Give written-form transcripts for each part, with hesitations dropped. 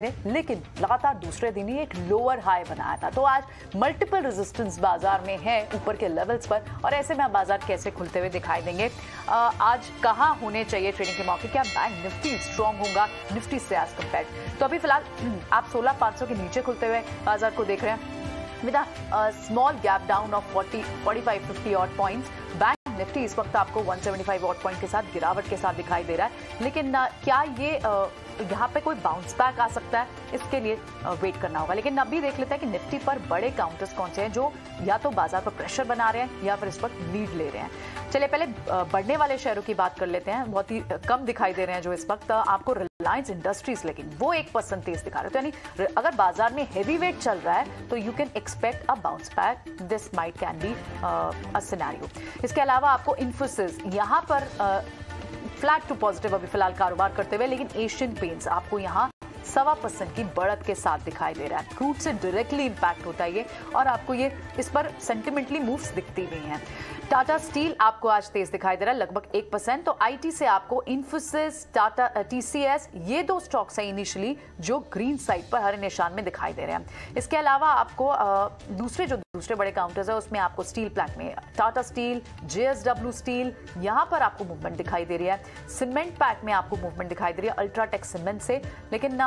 लेकिन लगातार दूसरे दिन ही एक लोअर हाई बनाया था। तो आज मल्टीपल रेजिस्टेंस बाजार में है ऊपर के लेवल्स पर, और ऐसे में बाजार कैसे खुलते हुए दिखाई देंगे। आज कहां होने चाहिए ट्रेडिंग के मौके? क्या बैंक निफ्टी स्ट्रांग होगा निफ्टी से एज कंपेयर्ड? तो अभी फिलहाल आप 16,500 के नीचे खुलते हुए बाजार को देख रहे हैं with a small gap down of 45-50 odd points. Bank Nifty इस वक्त आपको 175 ऑड पॉइंट के साथ गिरावट के साथ दिखाई दे रहा है, लेकिन क्या ये यहाँ पे कोई बाउंस बैक आ सकता है? इसके लिए वेट करना होगा। लेकिन अभी देख लेते हैं कि निफ्टी पर बड़े काउंटर्स कौन से हैं जो या तो बाजार पर प्रेशर बना रहे हैं या फिर इस वक्त लीड ले रहे हैं। चलिए पहले बढ़ने वाले शेयरों की बात कर लेते हैं। बहुत ही कम दिखाई दे रहे हैं जो इस वक्त आपको रिलायंस इंडस्ट्रीज, लेकिन वो 1% तेज दिखा रहे हैं। तो यानी अगर बाजार में हेवी वेट चल रहा है तो you can expect a bounce back, this might can be a scenario. इसके अलावा आपको इन्फोसिस यहाँ पर फ्लैट टू पॉजिटिव अभी फिलहाल कारोबार करते हुए, लेकिन एशियन पेंट्स आपको यहाँ 1.25% की बढ़त के साथ दिखाई दे रहा है। क्रूड से डायरेक्टली इंपैक्ट होता है ये, और आपको ये इस पर सेंटिमेंटली मूव्स दिखती भी हैं। टाटा स्टील आपको आज तेज दिखाई दे रहा है लगभग 1%। तो आईटी से आपको इन्फोसिस, टाटा टीसीएस, ये दो स्टॉक्स हैं इनिशियली जो ग्रीन साइड पर हरे निशान में दिखाई दे रहे हैं। इसके अलावा आपको दूसरे बड़े काउंटर्स है उसमें आपको स्टील प्लांट में टाटा स्टील, जेएसडब्ल्यू स्टील, यहां पर आपको मूवमेंट दिखाई दे रही है। सीमेंट पैक में आपको मूवमेंट दिखाई दे रही है अल्ट्राटेक सीमेंट से, लेकिन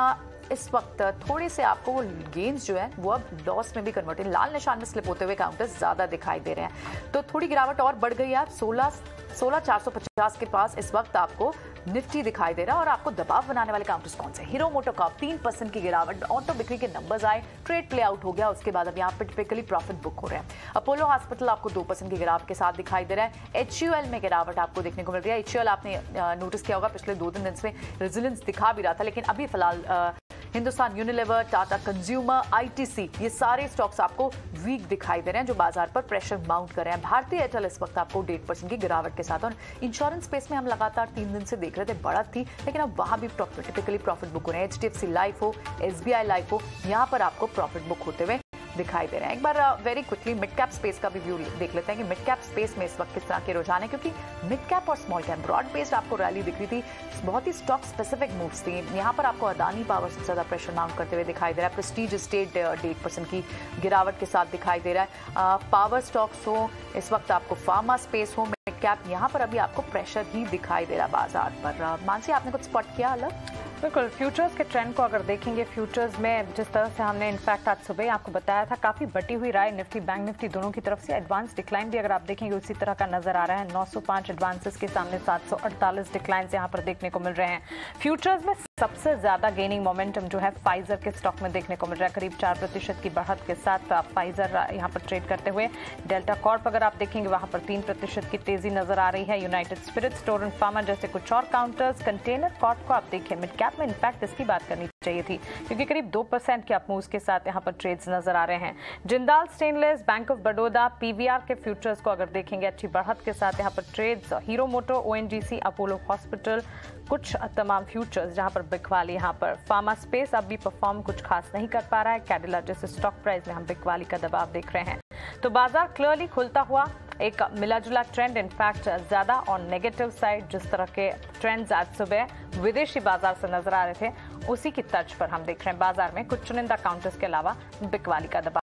इस वक्त थोड़े से आपको गेन्स जो है वो अब लॉस में भी कन्वर्ट, लाल निशान में स्लिप होते हुए काउंटर्स ज्यादा दिखाई दे रहे हैं। तो थोड़ी गिरावट और बढ़ गई है। 16,450 के पास इस वक्त आपको निफ्टी दिखाई दे रहा है। और आपको दबाव बनाने वाले काउंटर्स कौन से? हीरो मोटोकॉर्प 3% की गिरावट, ऑटो बिक्री के नंबर्स आए, ट्रेड प्ले आउट हो गया, उसके बाद अब यहाँ पे टिपिकली प्रॉफिट बुक हो रहे हैं। अपोलो हॉस्पिटल आपको 2% की गिरावट के साथ दिखाई दे रहा है। एचयूएल में गिरावट आपको देखने को मिल रही है। एचयूएल आपने नोटिस किया होगा पिछले 2-3 दिन से रेजिलेंस दिखा भी रहा था, लेकिन अभी फिलहाल Hindustan Unilever, Tata consumer, ITC, ये सारे स्टॉक्स आपको वीक दिखाई दे रहे हैं जो बाजार पर प्रेशर माउंट कर रहे हैं। भारतीय एयरटेल इस वक्त आपको 1.5% की गिरावट के साथ, और इंश्योरेंस स्पेस में हम लगातार 3 दिन से देख रहे थे बढ़त थी, लेकिन अब वहां भी टिपिकली प्रॉफिट बुक हो रहे हैं। एचडीएफसी लाइफ हो, एसबीआई लाइफ हो, यहाँ पर आपको प्रॉफिट बुक होते हुए दिखाई दे रहे हैं। एक बार very quickly mid cap space का भी व्यू देख लेते हैं कि मिड कैप स्पेस में इस वक्त किस तरह के रुझान है, क्योंकि मिड कैप और स्मॉल कैप ब्रॉड बेस्ड आपको रैली दिख रही थी, बहुत ही स्टॉक स्पेसिफिक मूव्स थी। यहाँ पर आपको अदानी पावर सबसे ज्यादा प्रेशर माउंट करते हुए दिखाई दे रहा है। प्रेस्टीज स्टेट 1% की गिरावट के साथ दिखाई दे रहा है। पावर स्टॉक्स हो, इस वक्त आपको फार्मा स्पेस हो, मिड कैप, यहाँ पर अभी आपको प्रेशर ही दिखाई दे रहा है बाजार पर। मानसी, आपने कुछ स्पॉट किया अलग? बिल्कुल, फ्यूचर्स के ट्रेंड को अगर देखेंगे, फ्यूचर्स में जिस तरह से हमने इनफैक्ट आज सुबह आपको बताया था, काफी बटी हुई राय निफ्टी बैंक निफ्टी दोनों की तरफ से। एडवांस डिक्लाइन भी अगर आप देखेंगे उसी तरह का नजर आ रहा है। 905 एडवांसेस के सामने 748 डिक्लाइन यहाँ पर देखने को मिल रहे हैं। फ्यूचर्स में सबसे ज्यादा गेनिंग मोमेंटम जो है फाइजर के स्टॉक में देखने को मिल रहा है, करीब 4% की बढ़त के साथ फाइजर यहाँ पर ट्रेड करते हुए। डेल्टा कॉर्प अगर आप देखेंगे वहां पर 3% की तेजी नजर आ रही है। United Spirits, store and pharma जैसे कुछ और काउंटर्स। कंटेनर कॉर्प को आप देखिए मिड कैप में इनफैक्ट इसकी बात करनी चाहिए थी, क्योंकि करीब 2% के अपमूव्स के साथ यहाँ पर ट्रेड्स नजर आ रहे हैं। Jindal stainless, bank of Baroda, PVR के फ्यूचर्स को अगर देखेंगे अच्छी बढ़त के साथ यहाँ पर ट्रेड्स। हीरो मोटो, ओएनजीसी, अपोलो हॉस्पिटल, कुछ तमाम फ्यूचर्स जहां पर बिकवाली, यहाँ पर फार्मा स्पेस अब भी परफॉर्म कुछ खास नहीं कर पा रहा है। कैडिला जैसे स्टॉक प्राइस में हम बिकवाली का दबाव देख रहे हैं। तो बाजार क्लियरली खुलता हुआ एक मिला जुला ट्रेंड, इनफैक्ट ज्यादा ऑन नेगेटिव साइड। जिस तरह के ट्रेंड्स आज सुबह विदेशी बाजार से नजर आ रहे थे, उसी की तर्ज पर हम देख रहे हैं बाजार में कुछ चुनिंदा काउंटर्स के अलावा बिकवाली का दबाव।